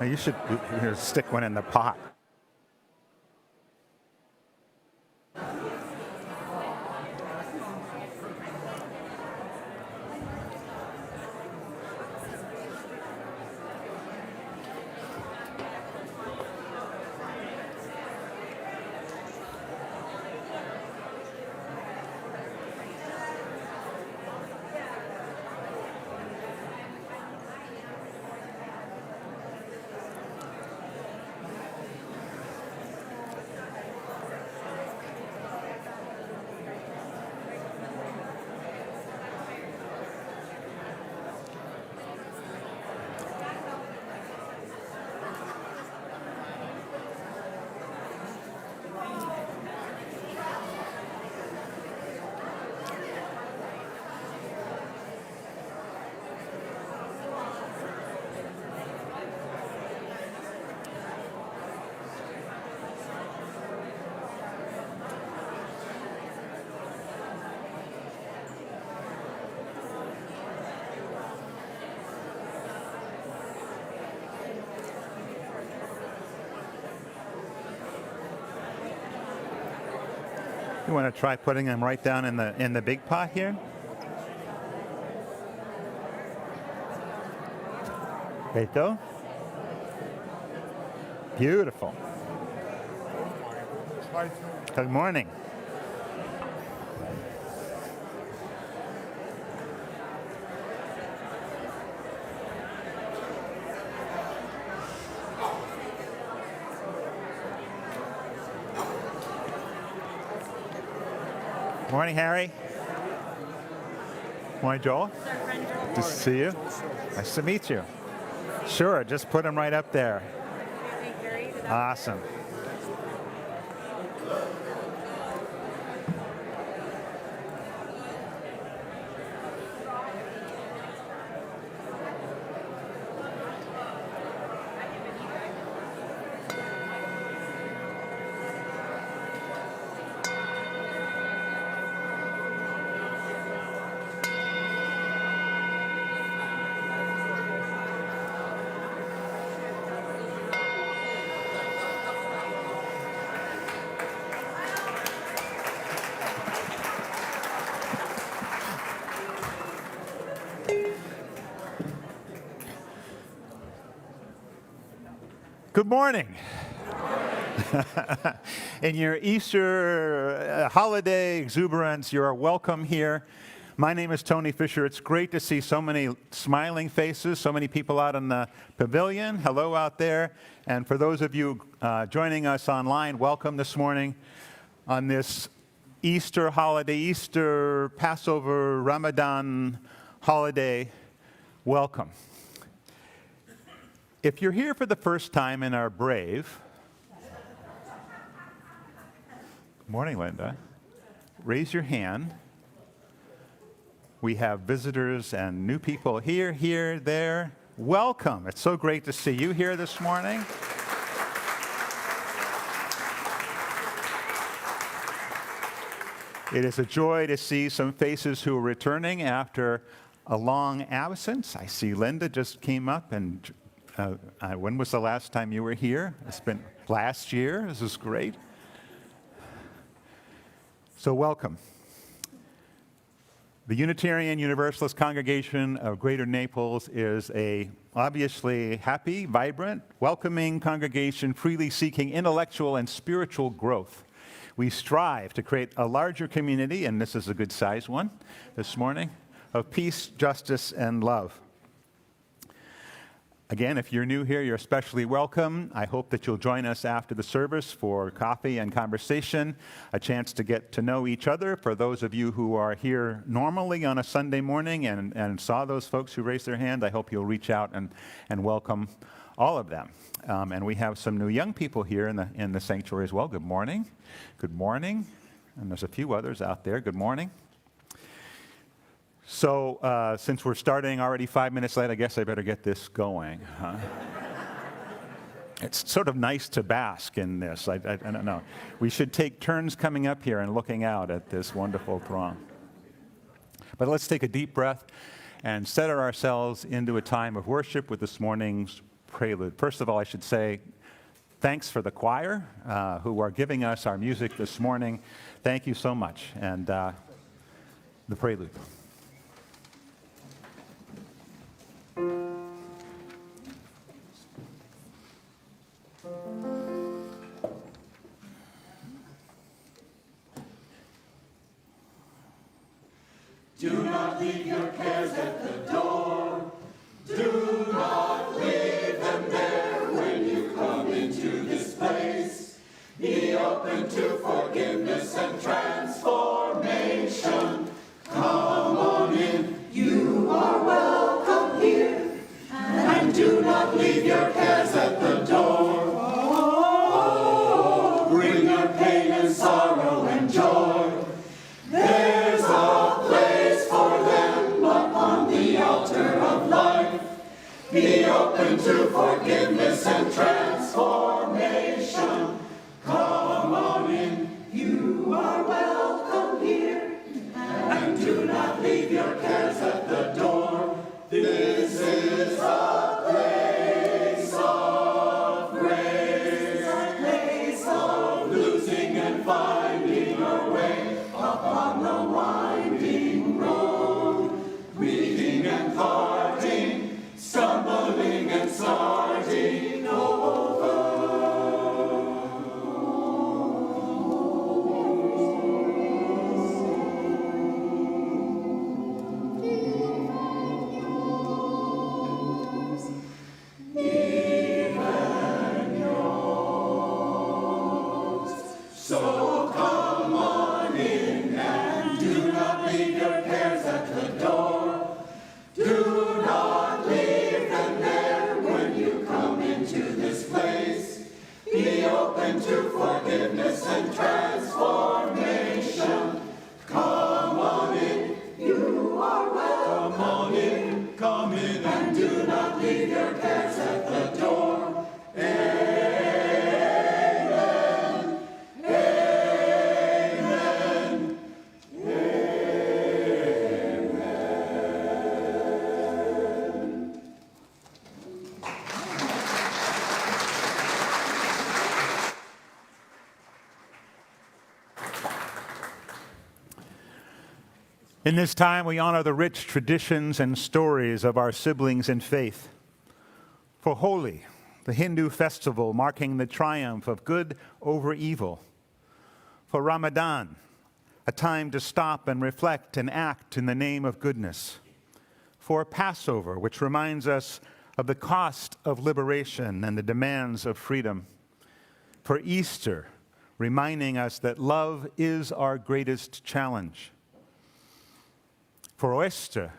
You should stick one in the pot. You want to try putting them right down in the big pot here? Beto? Beautiful. Good morning. Morning, Harry. Morning, Joel. Good to see you. Nice to meet you. Sure, just put them right up there. Awesome. Good morning. In your Easter holiday exuberance, you are welcome here. My name is Tony Fisher. It's great to see so many smiling faces, so many people out in the pavilion. Hello out there. And for those of you joining us online, welcome this morning on this Easter holiday, Easter, Passover, Ramadan holiday. Welcome. If you're here for the first time and are brave, good morning, Linda. Raise your hand. We have visitors and new people here, there. Welcome. It's so great to see you here this morning. It is a joy to see some faces who are returning after a long absence. I see Linda just came up, and when was the last time you were here? It's been last year. This is great. So welcome. The Unitarian Universalist Congregation of Greater Naples is a obviously happy, vibrant, welcoming congregation freely seeking intellectual and spiritual growth. We strive to create a larger community, and this is a good sized one this morning, of peace, justice, and love. Again, if you're new here, you're especially welcome. I hope that you'll join us after the service for coffee and conversation, a chance to get to know each other. For those of you who are here normally on a Sunday morning and saw those folks who raised their hand, I hope you'll reach out and welcome all of them. And we have some new young people here in the sanctuary as well. Good morning. Good morning. And there's a few others out there. Good morning. So since we're starting already 5 minutes late, I guess I better get this going. Huh? It's sort of nice to bask in this. I don't know. We should take turns coming up here and looking out at this wonderful throng. But let's take a deep breath and set ourselves into a time of worship with this morning's prelude. First of all, I should say thanks for the choir who are giving us our music this morning. Thank you so much. And the prelude. Do not leave your cares at the door. Do not leave them there when you come into this place. Be open to forgiveness and transformation. Come on in, you are welcome here. And do not leave your cares at the door. Oh, bring your pain and sorrow and joy. There's a place for them upon the altar of life. Be open to forgiveness and transformation. Come on in, you are welcome here. And do not leave your cares at the door. This is a place of grace, a place of losing and finding our way upon the winding road, weaving and parting, stumbling and starting over. Even yours. So come on in and do not leave your cares at the door. Do not leave them there when you come into this place. Be open to forgiveness and transformation. Come on in, you are welcome. Come on in, come in, and do not leave your cares at the door. Amen. Amen. In this time, we honor the rich traditions and stories of our siblings in faith. For Holi, the Hindu festival marking the triumph of good over evil. For Ramadan, a time to stop and reflect and act in the name of goodness. For Passover, which reminds us of the cost of liberation and the demands of freedom. For Easter, reminding us that love is our greatest challenge. For Oester,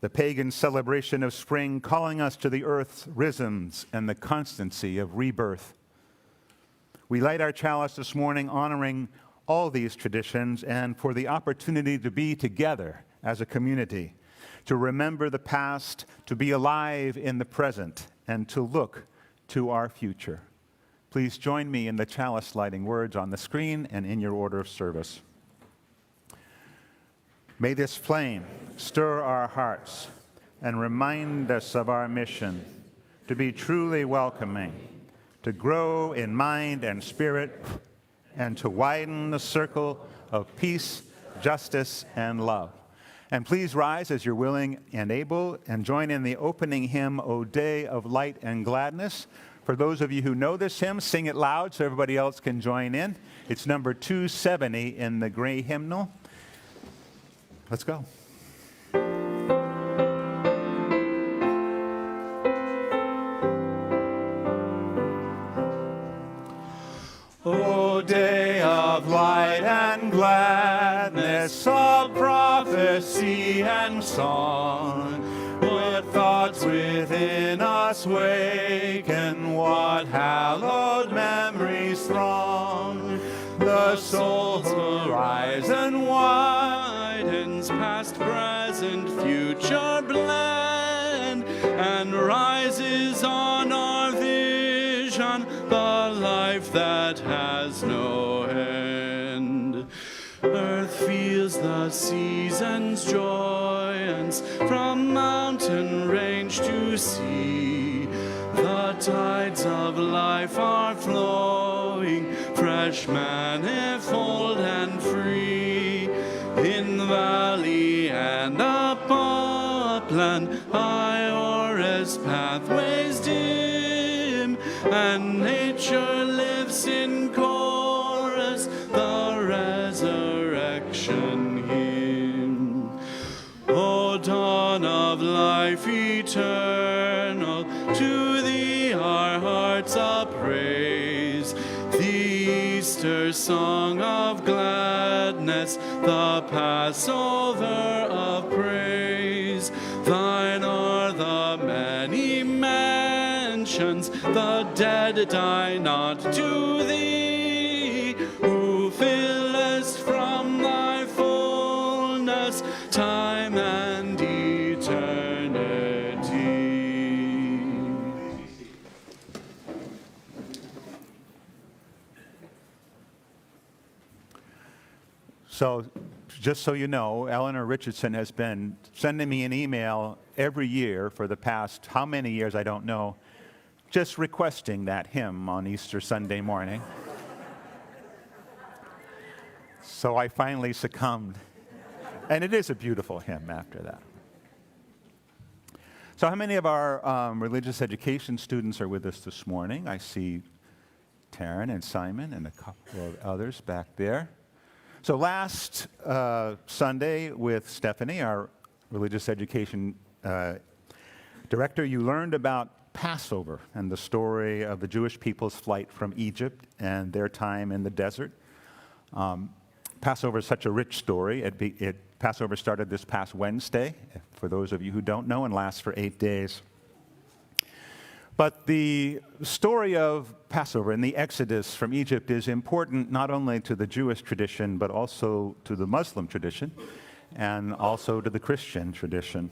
the pagan celebration of spring calling us to the earth's rhythms and the constancy of rebirth. We light our chalice this morning honoring all these traditions and for the opportunity to be together as a community, to remember the past, to be alive in the present, and to look to our future. Please join me in the chalice lighting words on the screen and in your order of service. May this flame stir our hearts and remind us of our mission to be truly welcoming, to grow in mind and spirit, and to widen the circle of peace, justice, and love. And please rise as you're willing and able and join in the opening hymn, O Day of Light and Gladness. For those of you who know this hymn, sing it loud so everybody else can join in. It's number 270 in the gray hymnal. Let's go. O day of light and gladness, of prophecy and song, with thoughts within us waken, what hallowed memories throng. The soul's horizon widens, past, present, future blend, and rises on our vision the life that has no end. Earth feels the season's joy and dance from mountain range to sea. The tides of life are flowing, fresh, manifold, and free. In the valley and up upland, high o'er as pathways dim, and nature lives in chorus the resurrection hymn. O dawn of life eternal, to thee our hearts upraise. The Easter song of gladness, the Passover of praise. Thine are the many mansions, the dead die not to thee, who fillest from thy fullness time and eternity. So, just so you know, Eleanor Richardson has been sending me an email every year for the past how many years, I don't know, just requesting that hymn on Easter Sunday morning. So I finally succumbed. And it is a beautiful hymn after that. So how many of our religious education students are with us this morning? I see Taryn and Simon and a couple of others back there. So last Sunday with Stephanie, our religious education director, you learned about Passover and the story of the Jewish people's flight from Egypt and their time in the desert. Passover is such a rich story. Passover started this past Wednesday, for those of you who don't know, and lasts for 8 days. But the story of Passover and the Exodus from Egypt is important not only to the Jewish tradition, but also to the Muslim tradition, and also to the Christian tradition.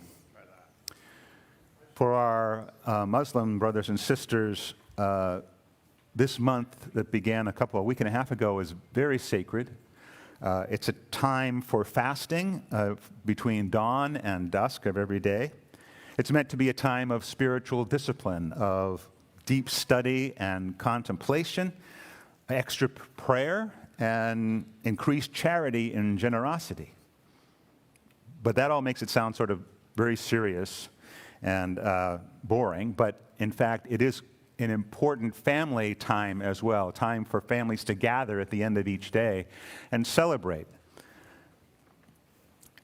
For our Muslim brothers and sisters, this month that began a week and a half ago is very sacred. It's a time for fasting between dawn and dusk of every day. It's meant to be a time of spiritual discipline, of deep study and contemplation, extra prayer, and increased charity and generosity. But that all makes it sound sort of very serious and boring, but in fact, it is an important family time as well, time for families to gather at the end of each day and celebrate.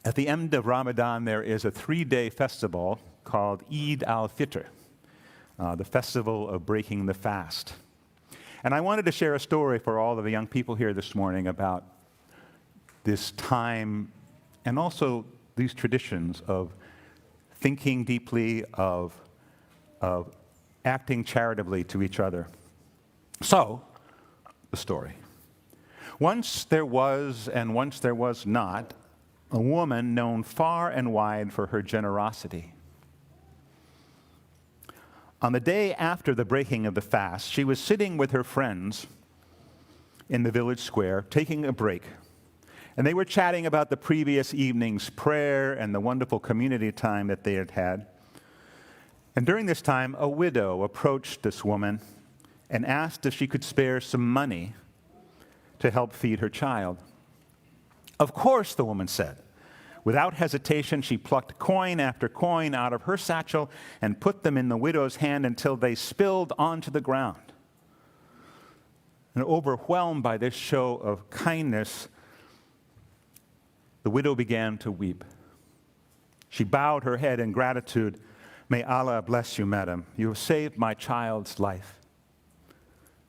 At the end of Ramadan, there is a 3-day festival called Eid al-Fitr, the festival of breaking the fast. And I wanted to share a story for all of the young people here this morning about this time and also these traditions of thinking deeply, of acting charitably to each other. So, the story. Once there was, and once there was not, a woman known far and wide for her generosity. On the day after the breaking of the fast, she was sitting with her friends in the village square, taking a break. And they were chatting about the previous evening's prayer and the wonderful community time that they had had. And during this time, a widow approached this woman and asked if she could spare some money to help feed her child. Of course, the woman said. Without hesitation, she plucked coin after coin out of her satchel and put them in the widow's hand until they spilled onto the ground. And overwhelmed by this show of kindness, the widow began to weep. She bowed her head in gratitude. "May Allah bless you, madam. You have saved my child's life."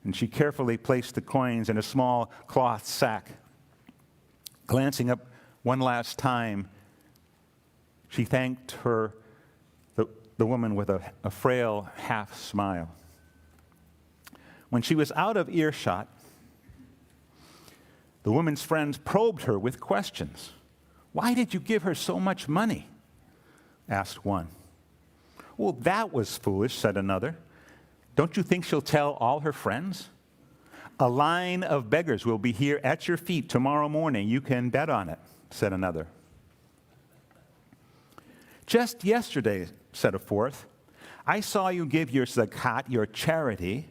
And she carefully placed the coins in a small cloth sack. Glancing up one last time, she thanked the woman with a frail half smile. When she was out of earshot, the woman's friends probed her with questions. "Why did you give her so much money?" asked one. "Well, that was foolish," said another. "Don't you think she'll tell all her friends? A line of beggars will be here at your feet tomorrow morning. You can bet on it," said another. Just yesterday, set forth, I saw you give your zakat, your charity,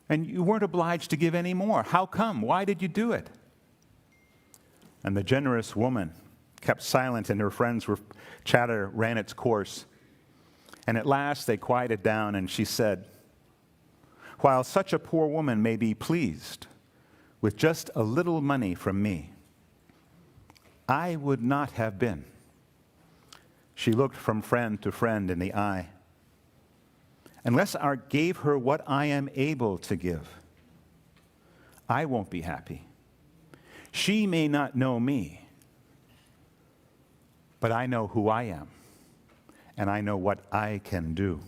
and you weren't obliged to give any more. How come? Why did you do it? And the generous woman kept silent, and her friends' chatter ran its course. And at last they quieted down, and she said, "While such a poor woman may be pleased with just a little money from me, I would not have been." She looked from friend to friend in the eye. "Unless I gave her what I am able to give, I won't be happy. She may not know me, but I know who I am, and I know what I can do."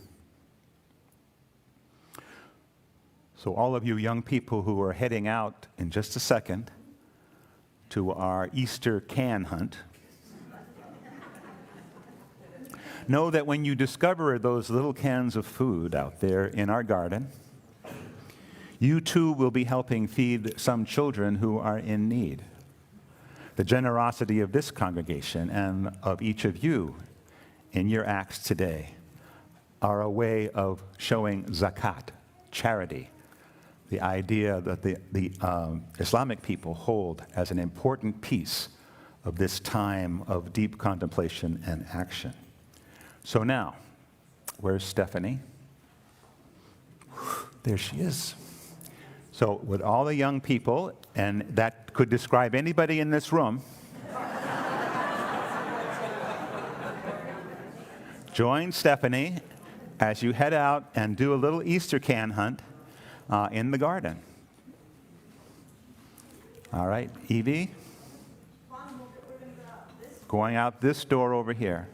So all of you young people who are heading out in just a second to our Easter can hunt, know that when you discover those little cans of food out there in our garden, you too will be helping feed some children who are in need. The generosity of this congregation and of each of you in your acts today are a way of showing zakat, charity, the idea that the Islamic people hold as an important piece of this time of deep contemplation and action. So now, where's Stephanie? There she is. So with all the young people, and that could describe anybody in this room, join Stephanie as you head out and do a little Easter can hunt in the garden. All right, Evie? Going out this door over here.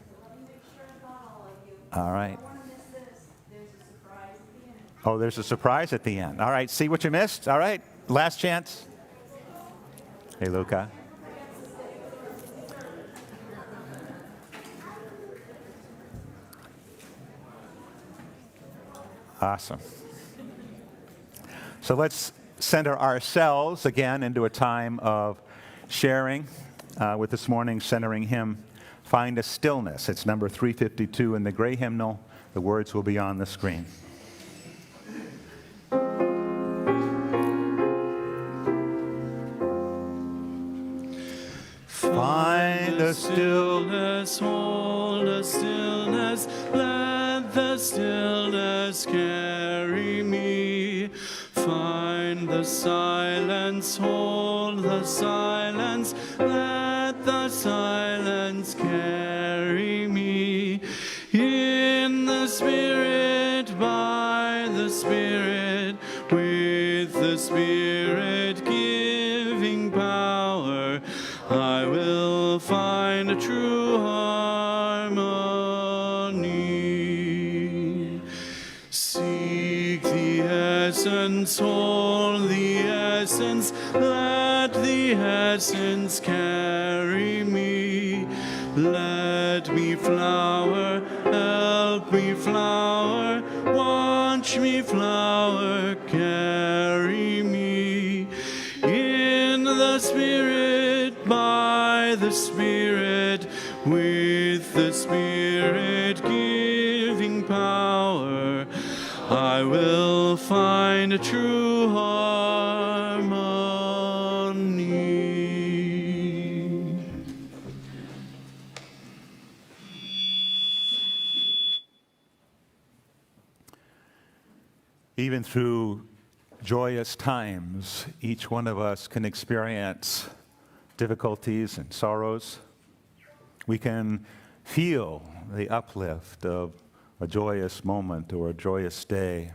All right. Oh, there's a surprise at the end. All right, see what you missed? All right, last chance. Hey, Luca. Awesome. So let's center ourselves again into a time of sharing with this morning's centering hymn, "Find a Stillness." It's number 352 in the gray hymnal. The words will be on the screen. Find a stillness, hold a stillness, let the stillness carry me. Find the silence, hold the silence, let the silence carry me. In the Spirit, by the Spirit, with the Spirit giving power, I will find a true harmony. Seek the essence, hold the essence, let the essence carry me. Let me flower, help me flower, watch me flower, carry me. In the Spirit, by the Spirit, with the Spirit giving power, I will find a true harmony. Even through joyous times, each one of us can experience difficulties and sorrows. We can feel the uplift of a joyous moment or a joyous day,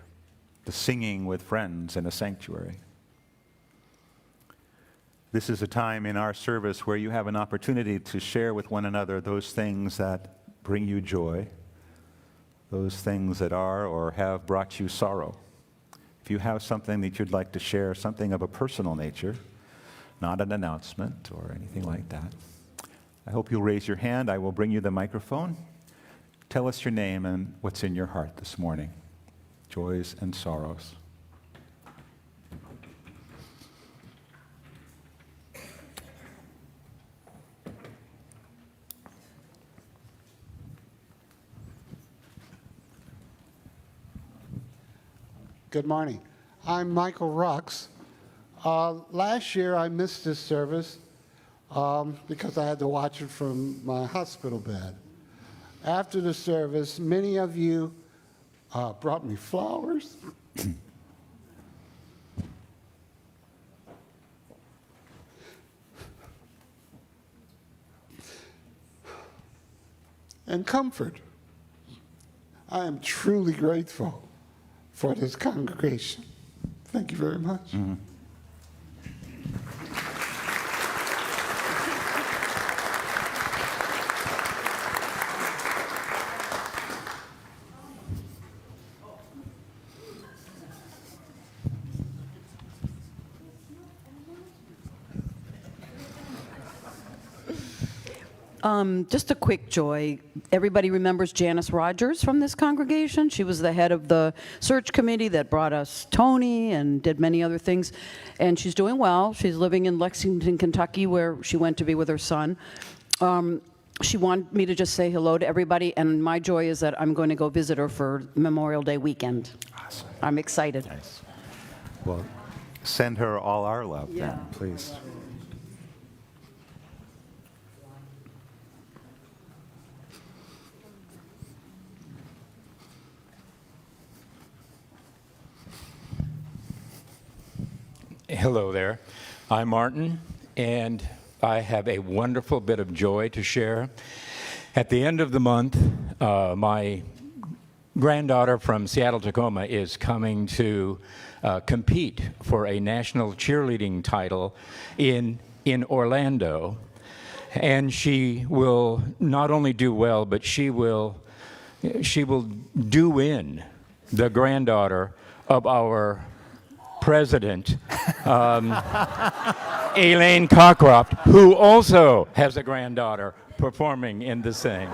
the singing with friends in a sanctuary. This is a time in our service where you have an opportunity to share with one another those things that bring you joy, those things that are or have brought you sorrow. If you have something that you'd like to share, something of a personal nature, not an announcement or anything like that, I hope you'll raise your hand. I will bring you the microphone. Tell us your name and what's in your heart this morning, joys and sorrows. Good morning. I'm Michael Rux. Last year I missed this service because I had to watch it from my hospital bed. After the service, many of you brought me flowers. And comfort. I am truly grateful for this congregation. Thank you very much. Mm-hmm. Just a quick joy. Everybody remembers Janice Rogers from this congregation. She was the head of the search committee that brought us Tony and did many other things. And she's doing well. She's living in Lexington, Kentucky, where she went to be with her son. She wanted me to just say hello to everybody, and my joy is that I'm going to go visit her for Memorial Day weekend. Awesome. I'm excited. Nice. Well, send her all our love Yeah. then, please. Hello there. I'm Martin, and I have a wonderful bit of joy to share. At the end of the month, my granddaughter from Seattle, Tacoma is coming to compete for a national cheerleading title in Orlando. And she will not only do well, but she will do in the granddaughter of our president, Elaine Cockcroft, who also has a granddaughter performing in the same.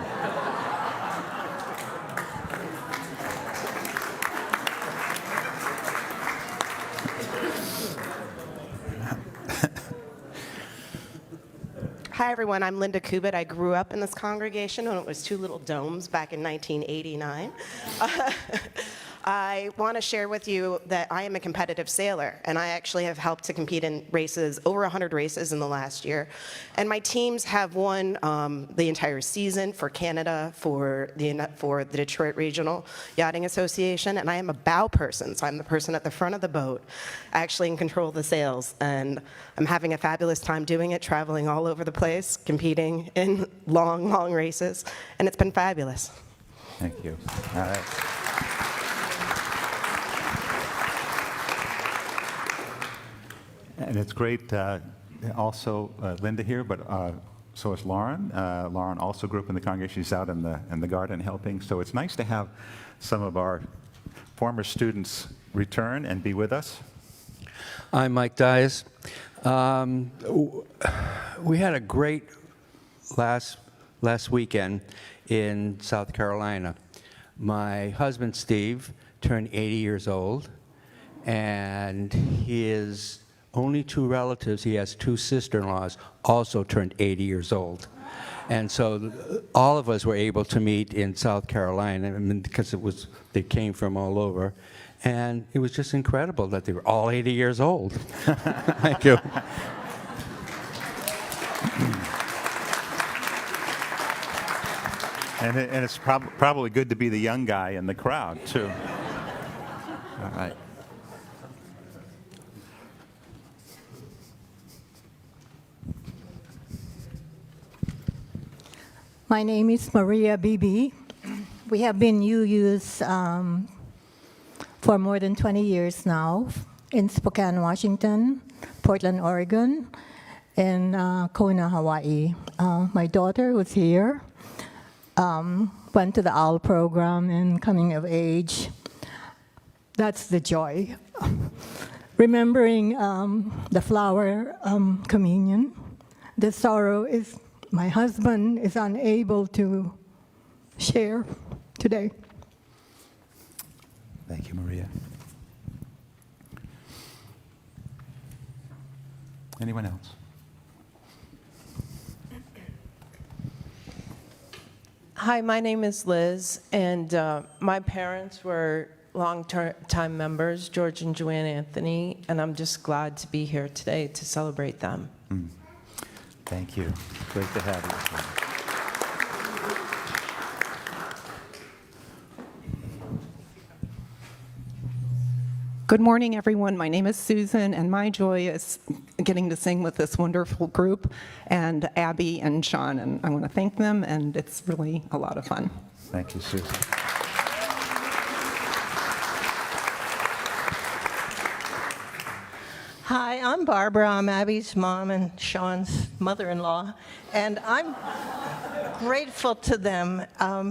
Hi, everyone. I'm Linda Kubit. I grew up in this congregation when it was two little domes back in 1989. I want to share with you that I am a competitive sailor, and I actually have helped to compete in races, over 100 races in the last year. And my teams have won the entire season for Canada, for the Detroit Regional Yachting Association, and I am a bow person, so I'm the person at the front of the boat, actually in control of the sails. And I'm having a fabulous time doing it, traveling all over the place, competing in long, long races, and it's been fabulous. Thank you. All right. And it's great, also Linda here, but so is Lauren. Lauren also grew up in the congregation. She's out in the garden helping. So it's nice to have some of our former students return and be with us. I'm Mike Dias. We had a great last weekend in South Carolina. My husband, Steve, turned 80 years old, and his only two relatives, he has two sister-in-laws, also turned 80 years old. And so all of us were able to meet in South Carolina, because they came from all over. And it was just incredible that they were all 80 years old. Thank you. And it's probably good to be the young guy in the crowd, too. All right. My name is Maria Bibi. We have been UUs for more than 20 years now in Spokane, Washington, Portland, Oregon, and Kona, Hawaii. My daughter was here, went to the OWL program and coming of age. That's the joy. Remembering the flower communion. The sorrow is my husband is unable to share today. Thank you, Maria. Anyone else? Hi, my name is Liz, and my parents were long-time members, George and Joanne Anthony, and I'm just glad to be here today to celebrate them. Thank you. Great to have you. Good morning, everyone. My name is Susan, and my joy is getting to sing with this wonderful group, and Abby and Sean, and I want to thank them, and it's really a lot of fun. Thank you, Susan. Hi, I'm Barbara. I'm Abby's mom and Sean's mother-in-law, and I'm grateful to them.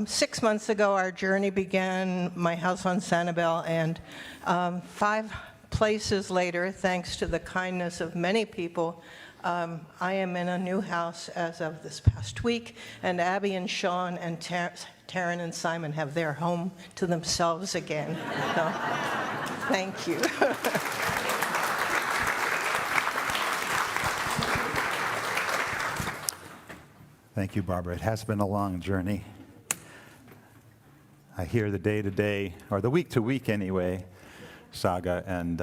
6 months ago, our journey began, my house on Sanibel, and 5 places later, thanks to the kindness of many people, I am in a new house as of this past week, and Abby and Sean and Taryn and Simon have their home to themselves again. So, thank you. Thank you, Barbara. It has been a long journey. I hear the day-to-day, or the week-to-week anyway, saga, and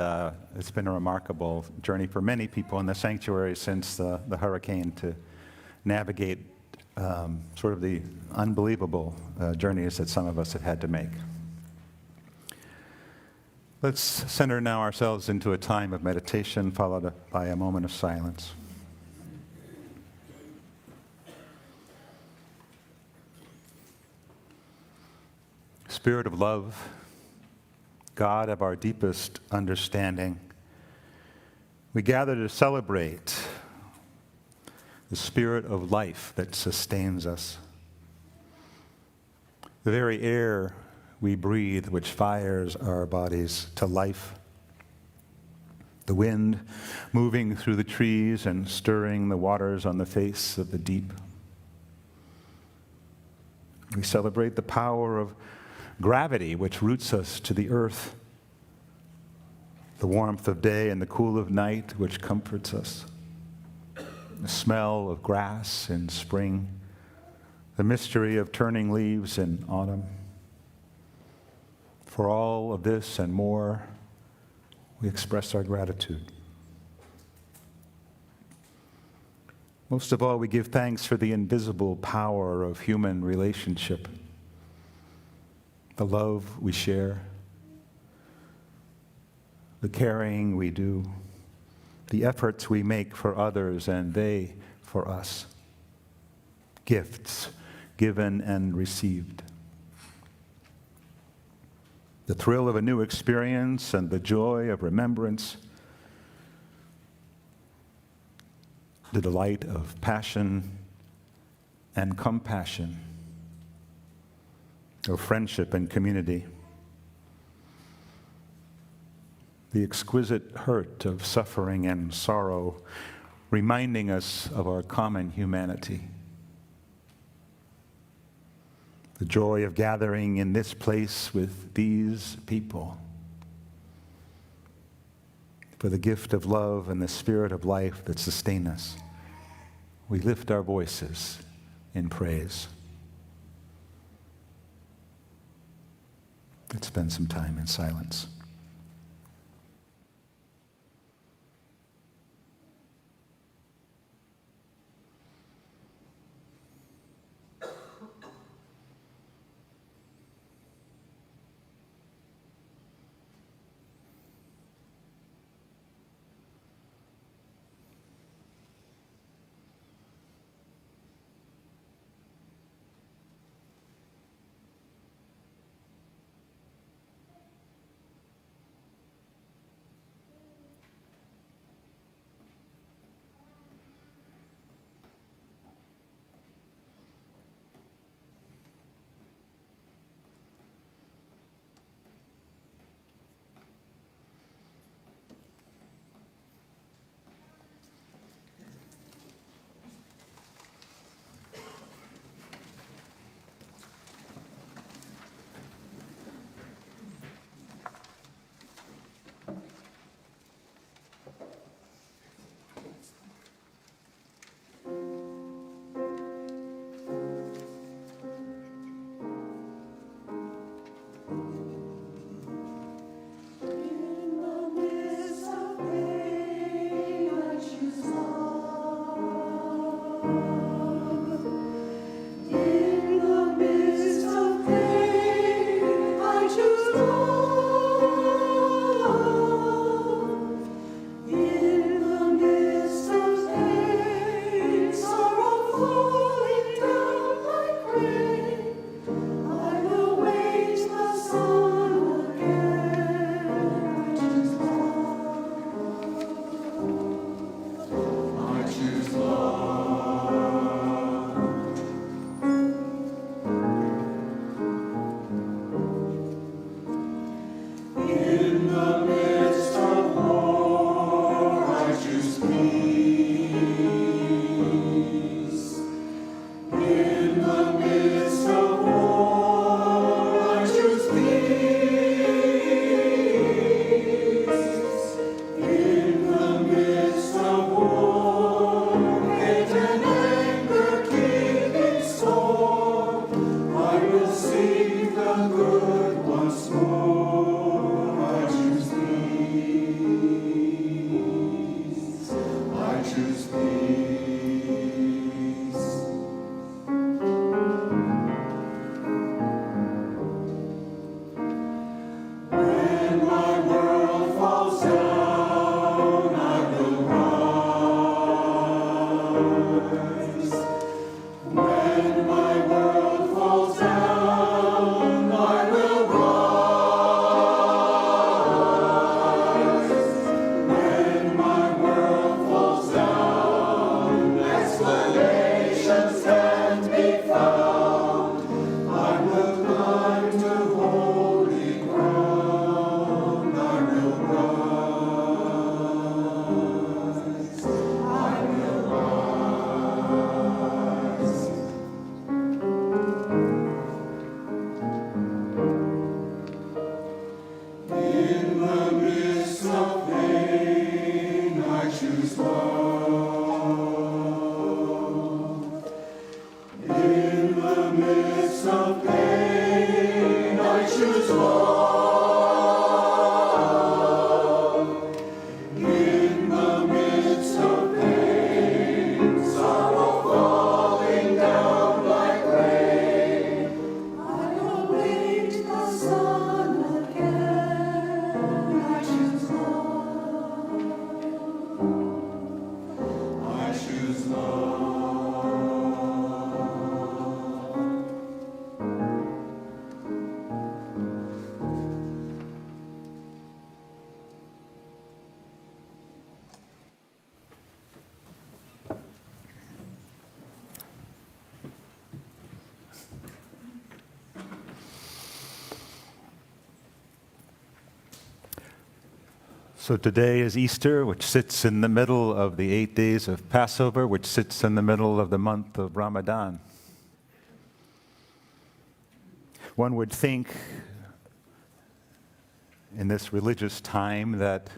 it's been a remarkable journey for many people in the sanctuary since the hurricane to navigate sort of the unbelievable journeys that some of us have had to make. Let's center now ourselves into a time of meditation, followed by a moment of silence. Spirit of love, God of our deepest understanding, we gather to celebrate the spirit of life that sustains us. The very air we breathe, which fires our bodies to life. The wind moving through the trees and stirring the waters on the face of the deep. We celebrate the power of gravity, which roots us to the earth, the warmth of day and the cool of night, which comforts us, the smell of grass in spring, the mystery of turning leaves in autumn. For all of this and more, we express our gratitude. Most of all, we give thanks for the invisible power of human relationship, the love we share, the caring we do, the efforts we make for others and they for us, gifts given and received, the thrill of a new experience and the joy of remembrance, the delight of passion and compassion, of friendship and community, the exquisite hurt of suffering and sorrow, reminding us of our common humanity, the joy of gathering in this place with these people, for the gift of love and the spirit of life that sustain us. We lift our voices in praise. Let's spend some time in silence. So today is Easter, which sits in the middle of the 8 days of Passover, which sits in the middle of the month of Ramadan. One would think in this religious time that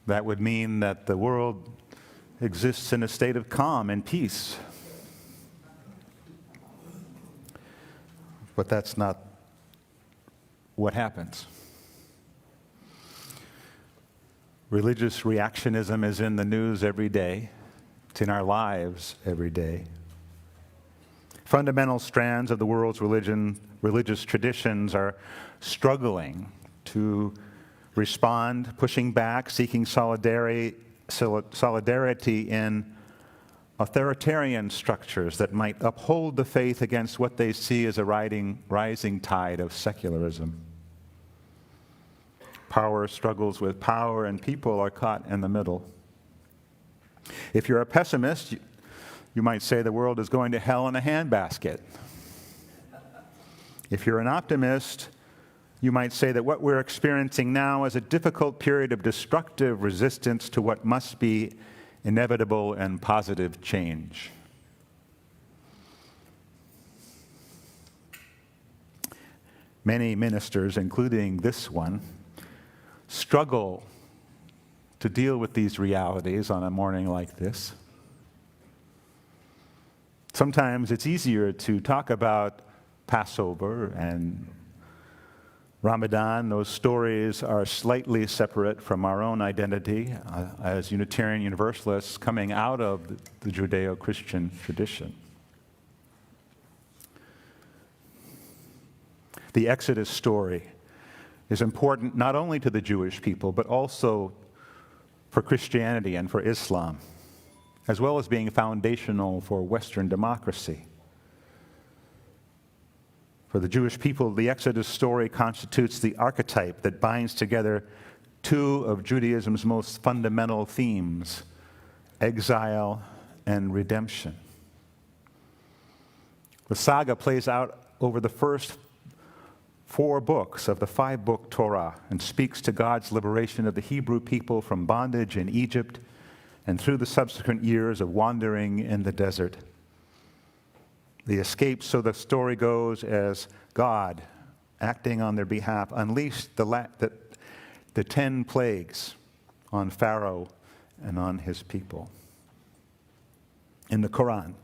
would mean that the world exists in a state of calm and peace. But that's not what happens. Religious reactionism is in the news every day. It's in our lives every day. Fundamental strands of the world's religious traditions are struggling to respond, pushing back, seeking solidarity in authoritarian structures that might uphold the faith against what they see as a rising tide of secularism. Power struggles with power, and people are caught in the middle. If you're a pessimist, you might say the world is going to hell in a handbasket. If you're an optimist, you might say that what we're experiencing now is a difficult period of destructive resistance to what must be inevitable and positive change. Many ministers, including this one, struggle to deal with these realities on a morning like this. Sometimes it's easier to talk about Passover and Ramadan. Those stories are slightly separate from our own identity as Unitarian Universalists coming out of the Judeo-Christian tradition. The Exodus story is important not only to the Jewish people, but also for Christianity and for Islam, as well as being foundational for Western democracy. For the Jewish people, the Exodus story constitutes the archetype that binds together two of Judaism's most fundamental themes, exile and redemption. The saga plays out over the first 4 books of the 5-book Torah and speaks to God's liberation of the Hebrew people from bondage in Egypt and through the subsequent years of wandering in the desert. The escape, so the story goes, as God, acting on their behalf, unleashed the 10 plagues on Pharaoh and on his people. In the Quran,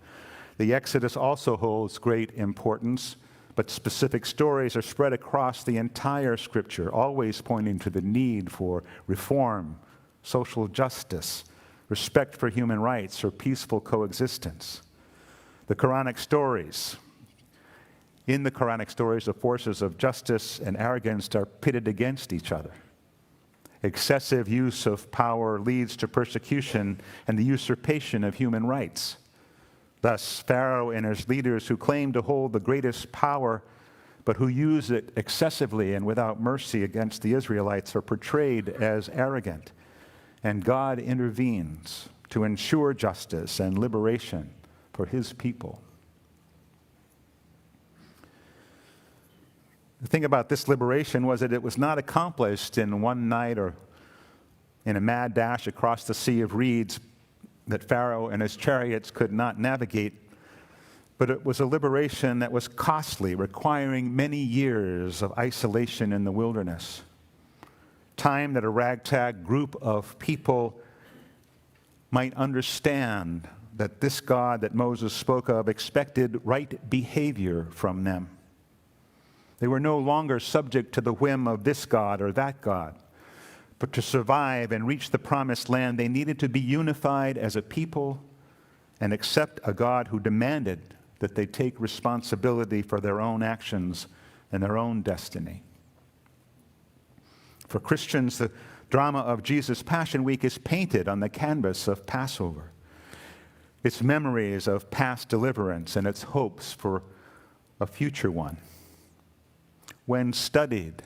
the Exodus also holds great importance, but specific stories are spread across the entire Scripture, always pointing to the need for reform, social justice, respect for human rights, or peaceful coexistence. In the Quranic stories, the forces of justice and arrogance are pitted against each other. Excessive use of power leads to persecution and the usurpation of human rights. Thus, Pharaoh and his leaders who claim to hold the greatest power, but who use it excessively and without mercy against the Israelites, are portrayed as arrogant. And God intervenes to ensure justice and liberation for his people. The thing about this liberation was that it was not accomplished in one night or in a mad dash across the Sea of Reeds that Pharaoh and his chariots could not navigate, but it was a liberation that was costly, requiring many years of isolation in the wilderness. Time that a ragtag group of people might understand that this God that Moses spoke of expected right behavior from them. They were no longer subject to the whim of this God or that God. But to survive and reach the promised land, they needed to be unified as a people and accept a God who demanded that they take responsibility for their own actions and their own destiny. For Christians, the drama of Jesus' Passion Week is painted on the canvas of Passover. Its memories of past deliverance and its hopes for a future one. When studied,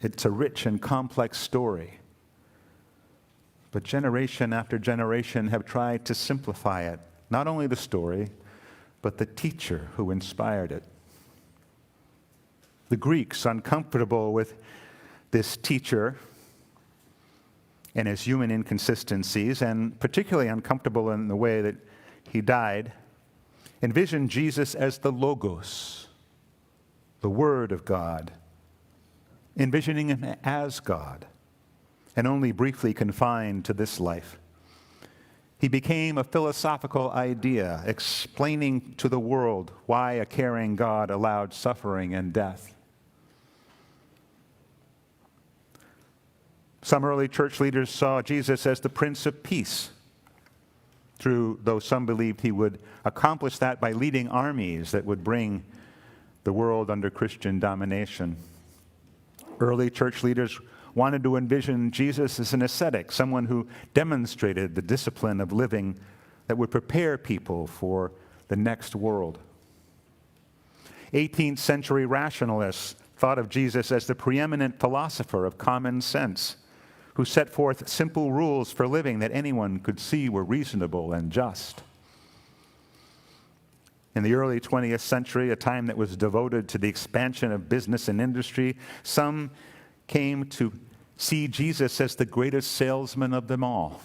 it's a rich and complex story. But generation after generation have tried to simplify it, not only the story, but the teacher who inspired it. The Greeks, uncomfortable with this teacher, and his human inconsistencies, and particularly uncomfortable in the way that he died, envisioned Jesus as the Logos, the Word of God, envisioning him as God, and only briefly confined to this life. He became a philosophical idea, explaining to the world why a caring God allowed suffering and death. Some early church leaders saw Jesus as the Prince of Peace, though some believed he would accomplish that by leading armies that would bring the world under Christian domination. Early church leaders wanted to envision Jesus as an ascetic, someone who demonstrated the discipline of living that would prepare people for the next world. 18th century rationalists thought of Jesus as the preeminent philosopher of common sense, who set forth simple rules for living that anyone could see were reasonable and just. In the early 20th century, a time that was devoted to the expansion of business and industry, some came to see Jesus as the greatest salesman of them all.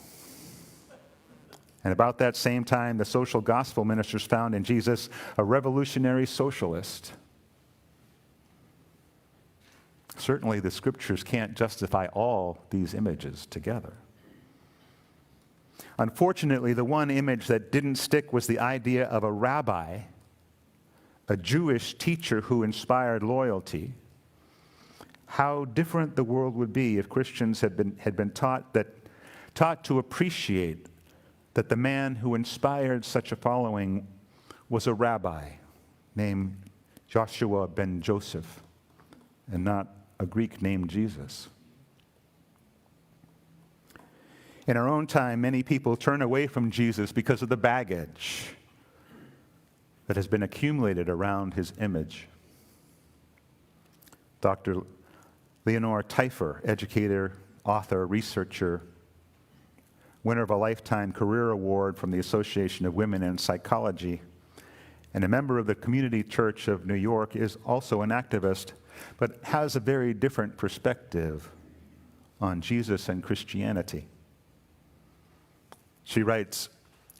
And about that same time, the social gospel ministers found in Jesus a revolutionary socialist. Certainly, the scriptures can't justify all these images together. Unfortunately, the one image that didn't stick was the idea of a rabbi, a Jewish teacher who inspired loyalty. How different the world would be if Christians had been taught to appreciate that the man who inspired such a following was a rabbi named Joshua ben Joseph, and not a Greek named Jesus. In our own time, many people turn away from Jesus because of the baggage that has been accumulated around his image. Dr. Leonore Teifer, educator, author, researcher, winner of a Lifetime Career Award from the Association of Women in Psychology, and a member of the Community Church of New York, is also an activist, but has a very different perspective on Jesus and Christianity. She writes,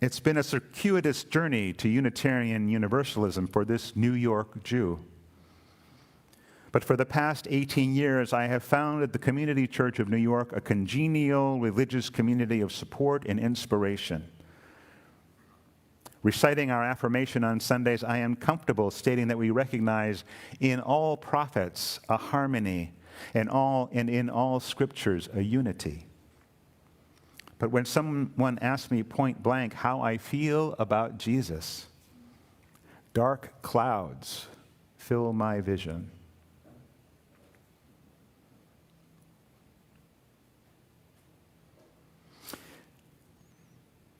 "It's been a circuitous journey to Unitarian Universalism for this New York Jew. But for the past 18 years, I have found at the Community Church of New York a congenial religious community of support and inspiration. Reciting our affirmation on Sundays, I am comfortable stating that we recognize in all prophets a harmony, and in all scriptures a unity. But when someone asks me point blank how I feel about Jesus, dark clouds fill my vision.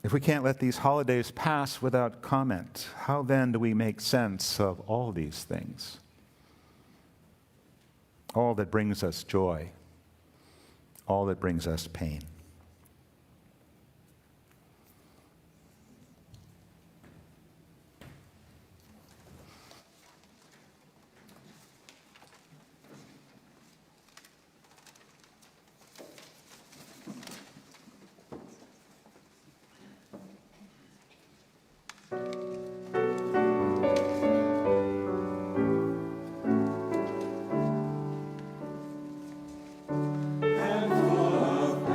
If we can't let these holidays pass without comment, how then do we make sense of all these things? All that brings us joy, all that brings us pain. And full of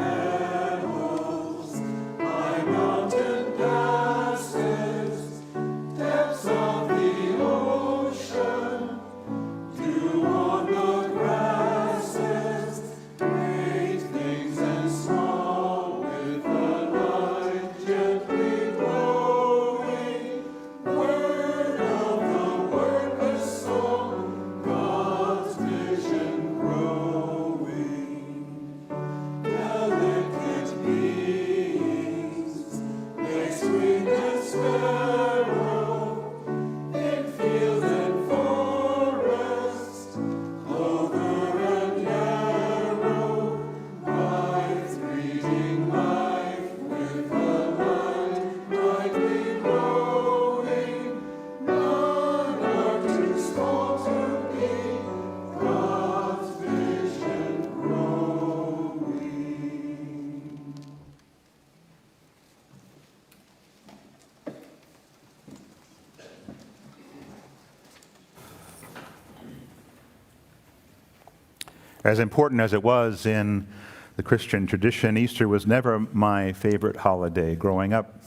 As important as it was in the Christian tradition, Easter was never my favorite holiday growing up,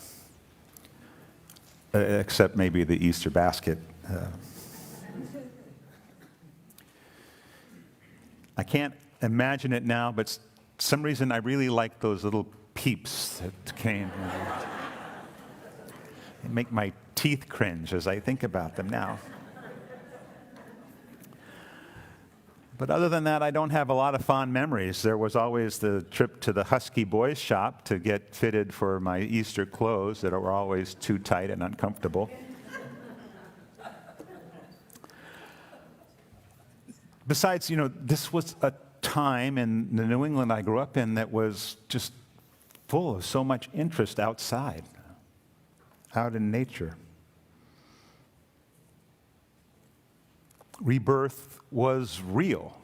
except maybe the Easter basket. I can't imagine it now, but some reason I really like those little peeps that came. They make my teeth cringe as I think about them now. But other than that, I don't have a lot of fond memories. There was always the trip to the Husky Boys shop to get fitted for my Easter clothes that were always too tight and uncomfortable. Besides, this was a time in the New England I grew up in that was just full of so much interest outside, out in nature. Rebirth was real,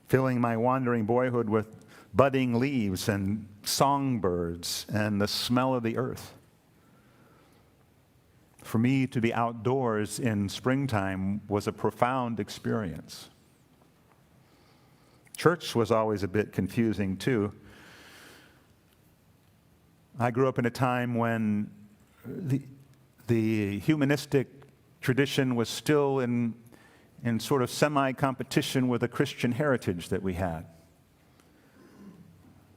filling my wandering boyhood with budding leaves and songbirds and the smell of the earth. For me to be outdoors in springtime was a profound experience. Church was always a bit confusing too. I grew up in a time when the humanistic tradition was still in sort of semi-competition with the Christian heritage that we had.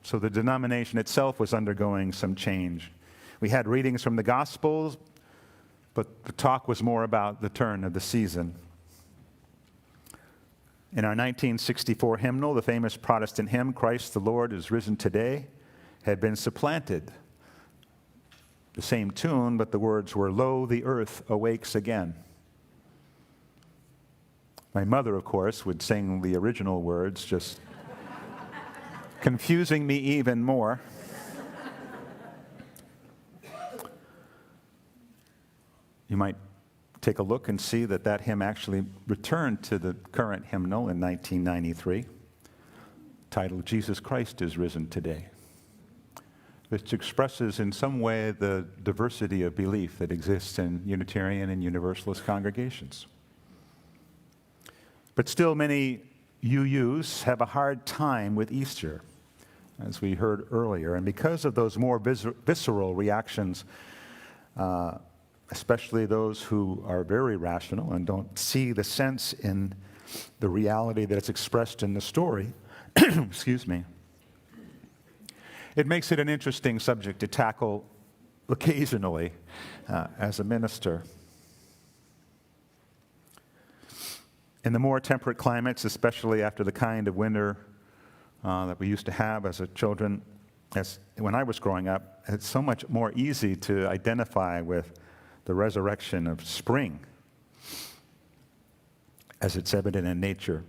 So the denomination itself was undergoing some change. We had readings from the Gospels, but the talk was more about the turn of the season. In our 1964 hymnal, the famous Protestant hymn, "Christ the Lord is risen today," had been supplanted. The same tune, but the words were, "Lo, the earth awakes again." My mother, of course, would sing the original words, just confusing me even more. You might take a look and see that hymn actually returned to the current hymnal in 1993, titled "Jesus Christ is Risen Today," which expresses in some way the diversity of belief that exists in Unitarian and Universalist congregations. But still, many UUs have a hard time with Easter, as we heard earlier. And because of those more visceral reactions, especially those who are very rational and don't see the sense in the reality that's expressed in the story, excuse me, it makes it an interesting subject to tackle occasionally as a minister. In the more temperate climates, especially after the kind of winter that we used to have as children, when I was growing up, it's so much more easy to identify with the resurrection of spring as it's evident in nature.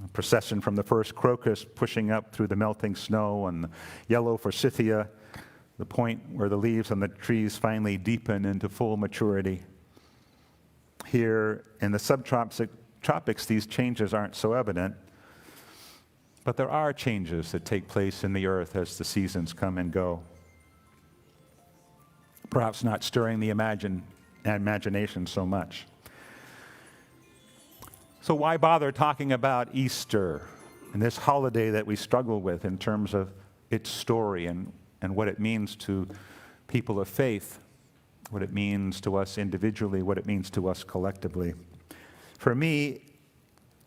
A procession from the first crocus pushing up through the melting snow and the yellow forsythia, the point where the leaves on the trees finally deepen into full maturity. Here in the subtropics, these changes aren't so evident, but there are changes that take place in the earth as the seasons come and go. Perhaps not stirring the imagination so much. So why bother talking about Easter and this holiday that we struggle with in terms of its story and what it means to people of faith, what it means to us individually, what it means to us collectively? For me,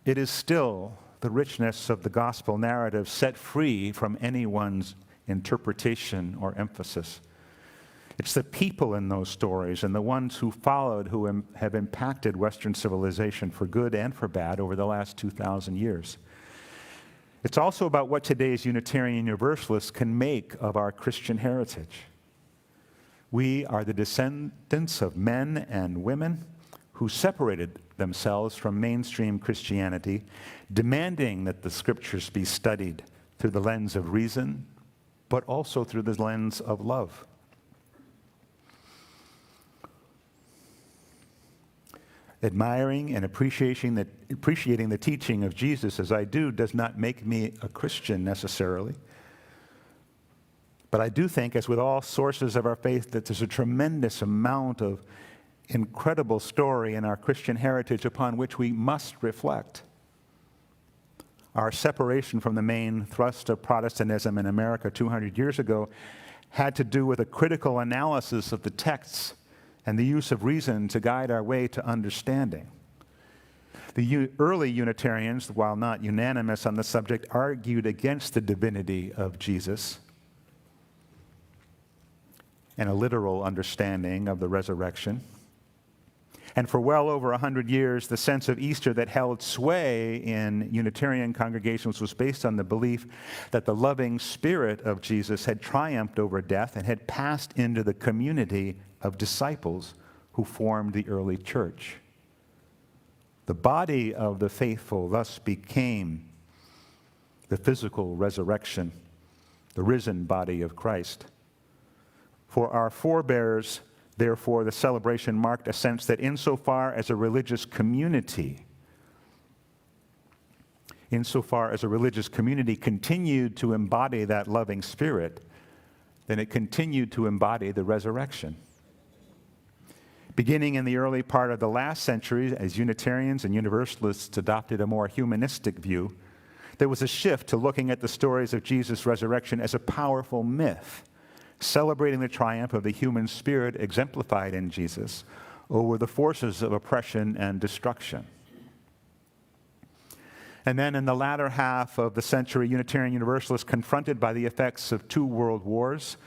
it is still the richness of the gospel narrative set free from anyone's interpretation or emphasis. It's the people in those stories and the ones who followed who have impacted Western civilization for good and for bad over the last 2,000 years. It's also about what today's Unitarian Universalists can make of our Christian heritage. We are the descendants of men and women who separated themselves from mainstream Christianity, demanding that the scriptures be studied through the lens of reason, but also through the lens of love. Admiring and appreciating the teaching of Jesus as I do does not make me a Christian necessarily. But I do think, as with all sources of our faith, that there's a tremendous amount of incredible story in our Christian heritage upon which we must reflect. our separation from the main thrust of Protestantism in America 200 years ago had to do with a critical analysis of the texts and the use of reason to guide our way to understanding. The early Unitarians, while not unanimous on the subject, argued against the divinity of Jesus and a literal understanding of the resurrection. And for well over 100 years, the sense of Easter that held sway in Unitarian congregations was based on the belief that the loving Spirit of Jesus had triumphed over death and had passed into the community of disciples who formed the early church. The body of the faithful thus became the physical resurrection, the risen body of Christ. For our forebears, therefore, the celebration marked a sense that insofar as a religious community continued to embody that loving Spirit, then it continued to embody the resurrection. Beginning in the early part of the last century, as Unitarians and Universalists adopted a more humanistic view, there was a shift to looking at the stories of Jesus' resurrection as a powerful myth, celebrating the triumph of the human spirit exemplified in Jesus over the forces of oppression and destruction. And then in the latter half of the century, Unitarian Universalists, confronted by the effects of 2 world wars,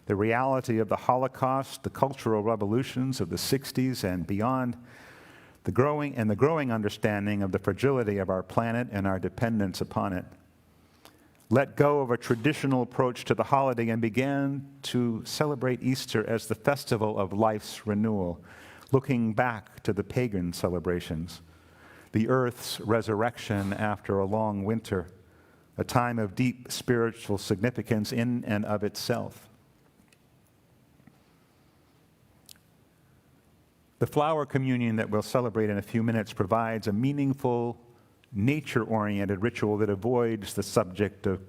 the reality of the Holocaust, the cultural revolutions of the 60s and beyond, the growing understanding of the fragility of our planet and our dependence upon it, let go of a traditional approach to the holiday and began to celebrate Easter as the festival of life's renewal, looking back to the pagan celebrations, the earth's resurrection after a long winter, a time of deep spiritual significance in and of itself. The flower communion that we'll celebrate in a few minutes provides a meaningful, nature-oriented ritual that avoids the subject of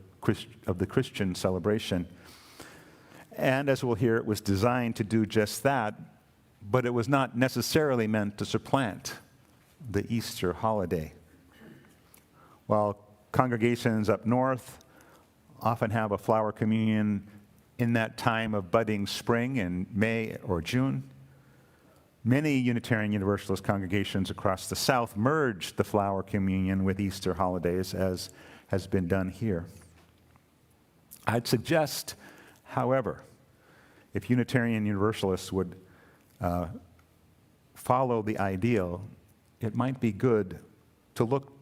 the Christian celebration. And as we'll hear, it was designed to do just that, but it was not necessarily meant to supplant the Easter holiday. While congregations up north often have a flower communion in that time of budding spring in May or June, many Unitarian Universalist congregations across the South merged the flower communion with Easter holidays, as has been done here. I'd suggest, however, if Unitarian Universalists would follow the ideal, it might be good to look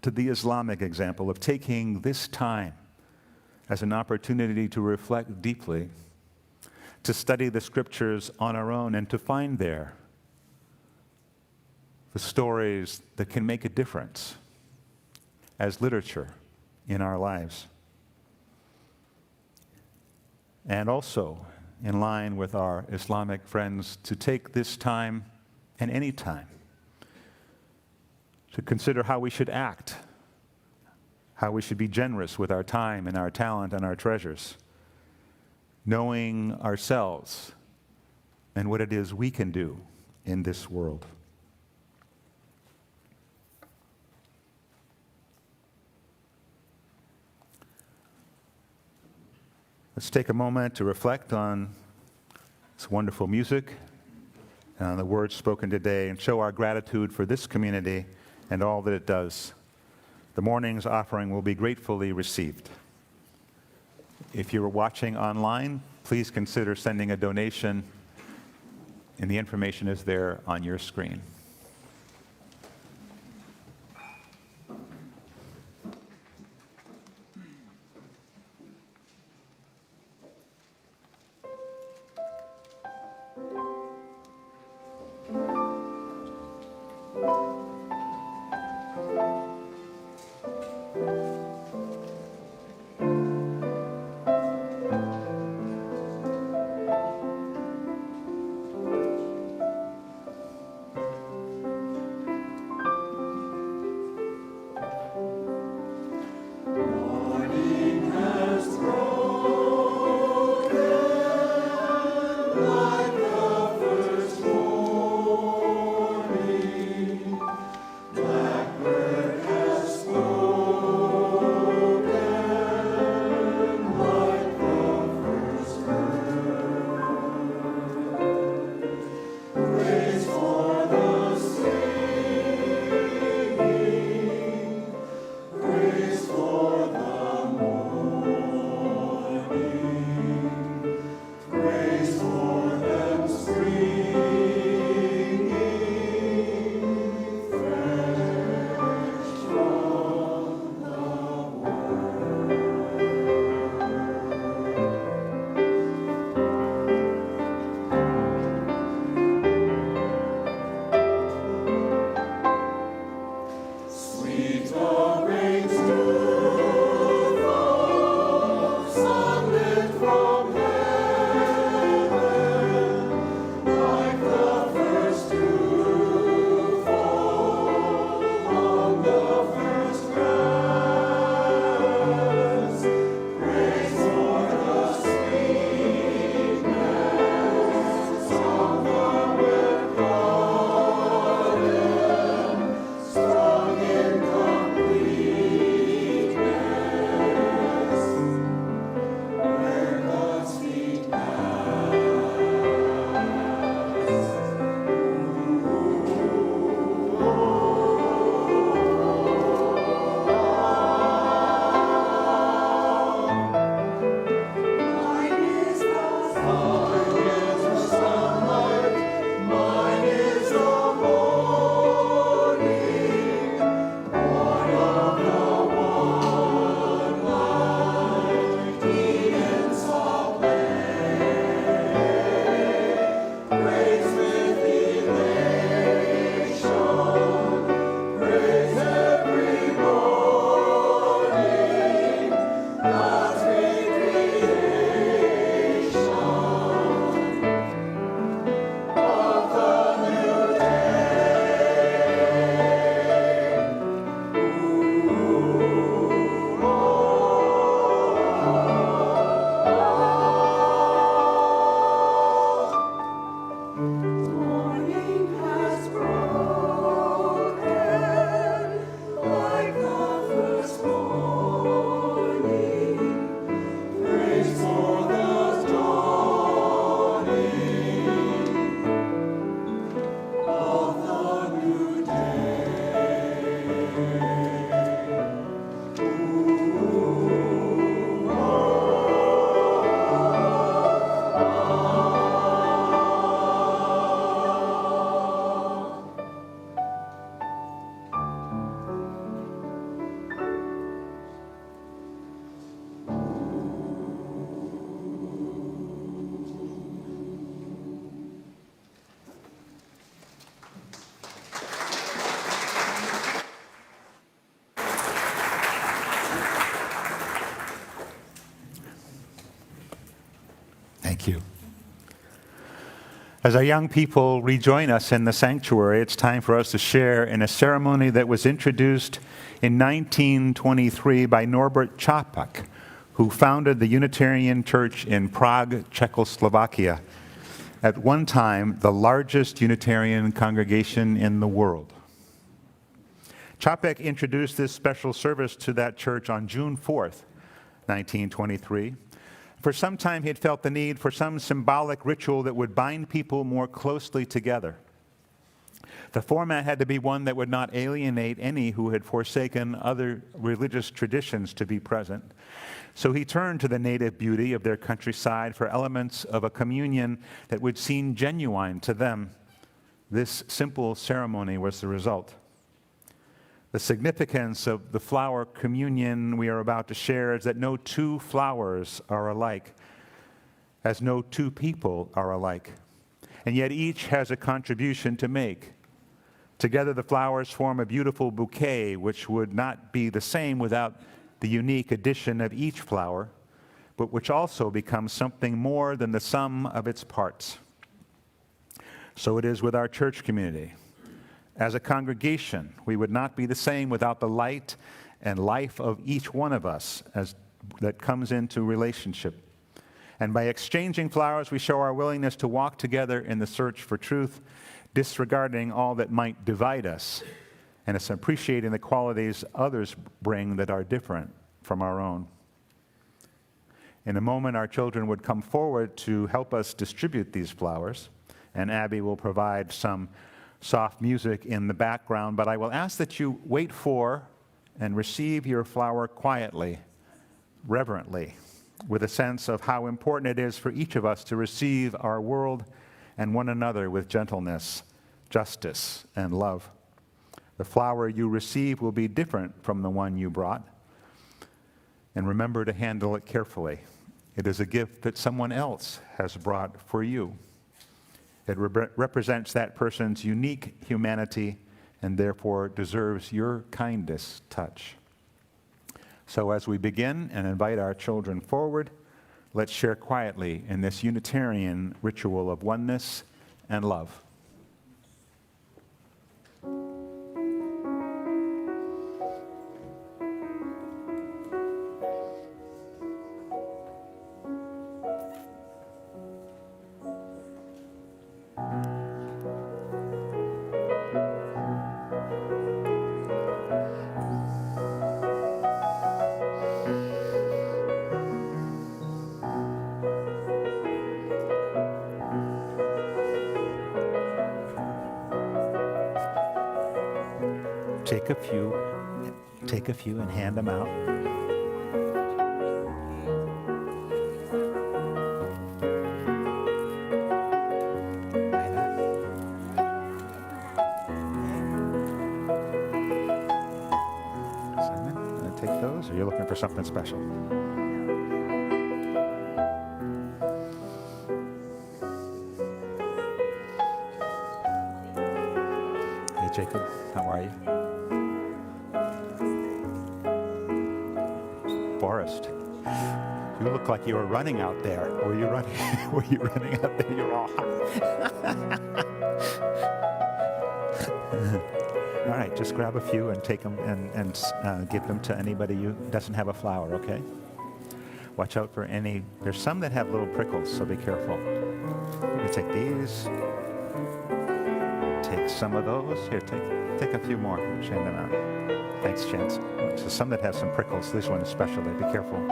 to the Islamic example of taking this time as an opportunity to reflect deeply, to study the scriptures on our own, and to find there the stories that can make a difference as literature in our lives. And also, in line with our Islamic friends, to take this time and any time to consider how we should act, how we should be generous with our time and our talent and our treasures, knowing ourselves and what it is we can do in this world. Let's take a moment to reflect on this wonderful music and on the words spoken today and show our gratitude for this community and all that it does. The morning's offering will be gratefully received. If you're watching online, please consider sending a donation, and the information is there on your screen. Blackbird has flown. Thank you. As our young people rejoin us in the sanctuary, it's time for us to share in a ceremony that was introduced in 1923 by Norbert Čapak, who founded the Unitarian Church in Prague, Czechoslovakia, at one time the largest Unitarian congregation in the world. Čapak introduced this special service to that church on June 4th, 1923. For some time, he had felt the need for some symbolic ritual that would bind people more closely together. The format had to be one that would not alienate any who had forsaken other religious traditions to be present. So he turned to the native beauty of their countryside for elements of a communion that would seem genuine to them. This simple ceremony was the result. The significance of the flower communion we are about to share is that no two flowers are alike, as no two people are alike, and yet each has a contribution to make. Together, the flowers form a beautiful bouquet, which would not be the same without the unique addition of each flower, but which also becomes something more than the sum of its parts. So it is with our church community. As a congregation, we would not be the same without the light and life of each one of us that comes into relationship. And by exchanging flowers, we show our willingness to walk together in the search for truth, disregarding all that might divide us, and it's appreciating the qualities others bring that are different from our own. In a moment, our children would come forward to help us distribute these flowers, and Abby will provide some soft music in the background, but I will ask that you wait for and receive your flower quietly, reverently, with a sense of how important it is for each of us to receive our world and one another with gentleness, justice, and love. The flower you receive will be different from the one you brought, and remember to handle it carefully. It is a gift that someone else has brought for you. It represents that person's unique humanity and therefore deserves your kindest touch. So as we begin and invite our children forward, let's share quietly in this Unitarian ritual of oneness and love. Take a few and hand them out. Simon, gonna take those, or you're looking for something special? Hey, Jacob, how are you? Forrest, you look like you were running out there. Were you running? Were you running out there? You're all hot. All right, just grab a few and take them and give them to anybody who doesn't have a flower. Okay. Watch out for any. There's some that have little prickles, so be careful. You can take these. Take some of those. Here, take a few more. Hand them out. Thanks, Chance. So some that have some prickles. This one especially. Be careful.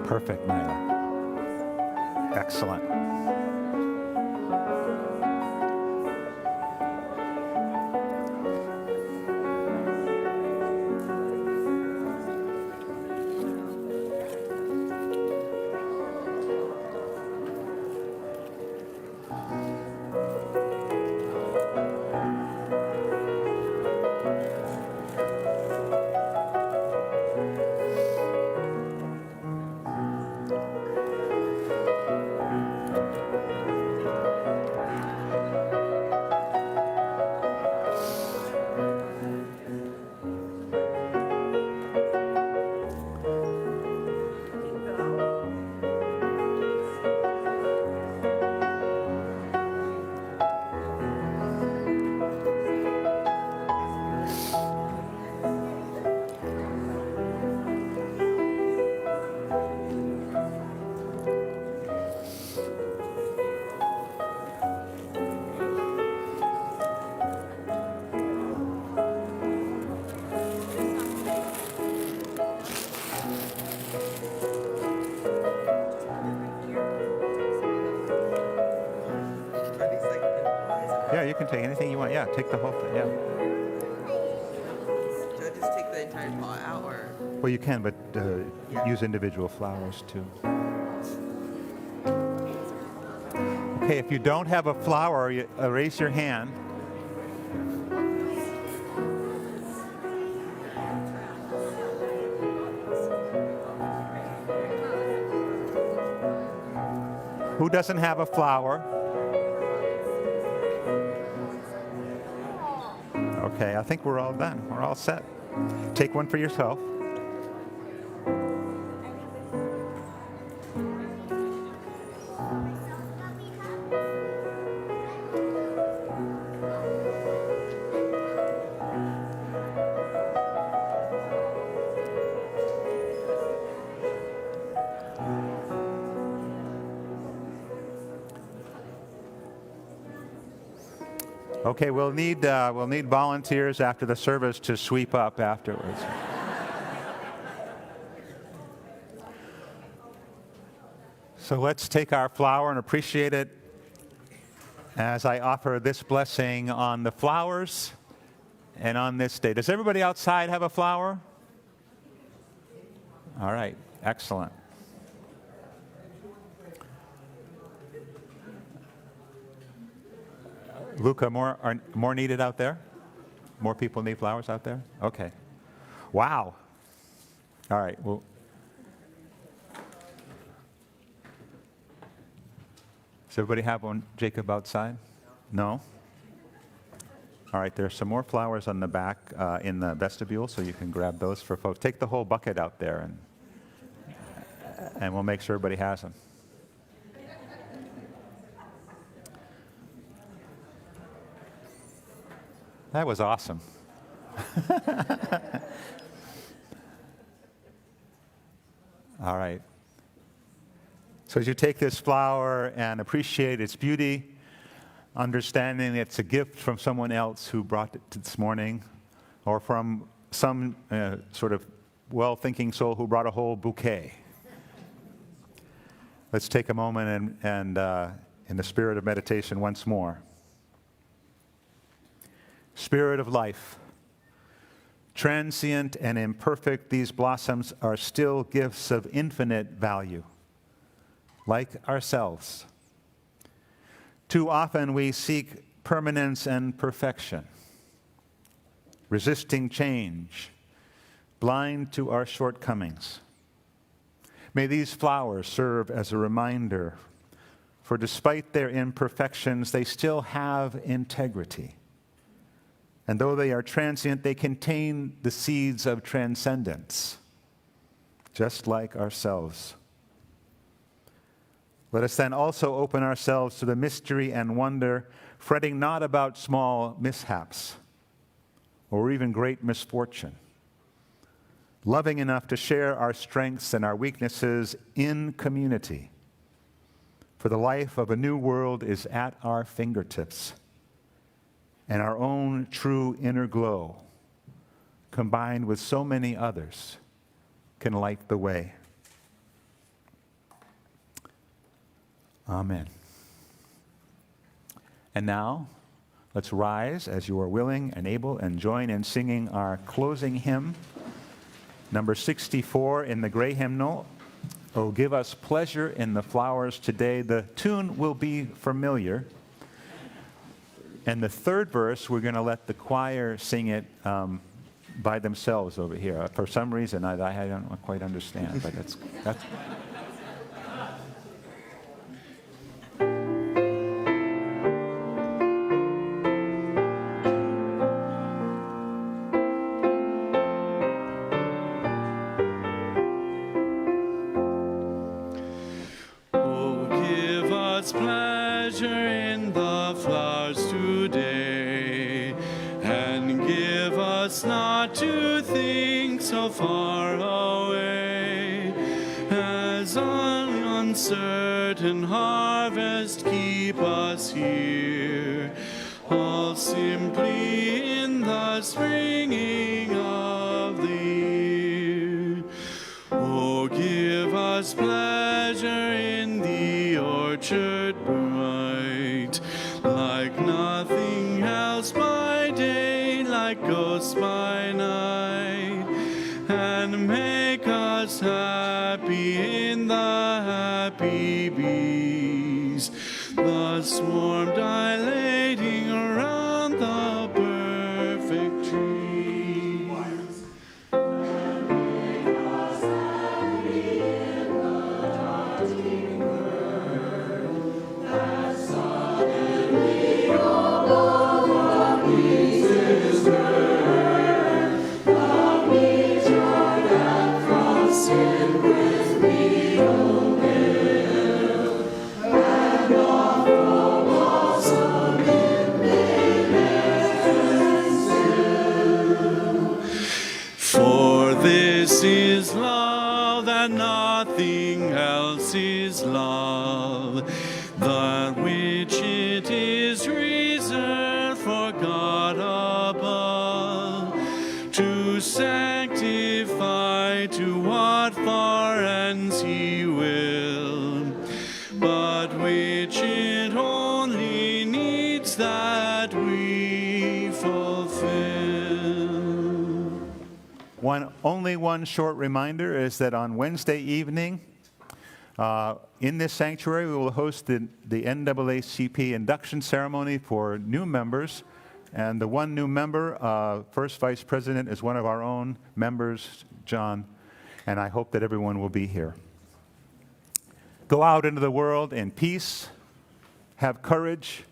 Perfect, Nyla. Excellent. can take anything you want. Yeah, take the whole thing. Yeah. Should I just take the entire pot out, or? Well, you can, but use individual flowers too. Okay, if you don't have a flower, you raise your hand. Who doesn't have a flower? Okay, I think we're all done. We're all set. Take one for yourself. Okay, we'll need volunteers after the service to sweep up afterwards. So let's take our flower and appreciate it as I offer this blessing on the flowers and on this day. Does everybody outside have a flower? All right, excellent. Luca, more needed out there? More people need flowers out there? Okay. Wow. All right. Well, does everybody have one, Jacob, outside? No? All right. There's some more flowers on the back in the vestibule, so you can grab those for folks. Take the whole bucket out there, and we'll make sure everybody has them. That was awesome. All right. So as you take this flower and appreciate its beauty, understanding it's a gift from someone else who brought it this morning, or from some sort of well-thinking soul who brought a whole bouquet. Let's take a moment and in the spirit of meditation once more. Spirit of life, transient and imperfect, these blossoms are still gifts of infinite value, like ourselves. Too often we seek permanence and perfection, resisting change, blind to our shortcomings. May these flowers serve as a reminder, for despite their imperfections, they still have integrity. And though they are transient, they contain the seeds of transcendence, just like ourselves. Let us then also open ourselves to the mystery and wonder, fretting not about small mishaps or even great misfortune, loving enough to share our strengths and our weaknesses in community. For the life of a new world is at our fingertips. And our own true inner glow, combined with so many others, can light the way. Amen. And now, let's rise as you are willing and able and join in singing our closing hymn, number 64 in the gray hymnal, "Oh, give us pleasure in the flowers today." The tune will be familiar. And the third verse, we're going to let the choir sing it by themselves over here. For some reason, I don't quite understand, but that's Oh, give us pleasure in the flowers today, and give us not to think so far away, as an uncertain harvest keep us here, all simply in the springing of the year. Oh, give us pleasure in the orchard bright, like nothing us by night, and make us happy in the happy bees, the swarm dilating around the perfect tree. For this is love, and nothing else is love, that which it is reserved for God above, to sanctify to what far ends He will, but which it only needs that we fulfill. Only one short reminder is that on Wednesday evening, in this sanctuary, we will host the NAACP induction ceremony for new members. And the one new member, first vice president, is one of our own members, John. And I hope that everyone will be here. Go out into the world in peace, have courage,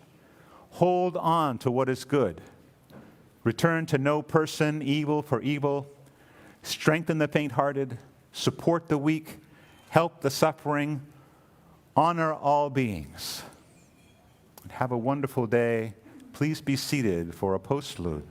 hold on to what is good, return to no person evil for evil, strengthen the faint-hearted, support the weak, help the suffering, honor all beings. Have a wonderful day. Please be seated for a postlude.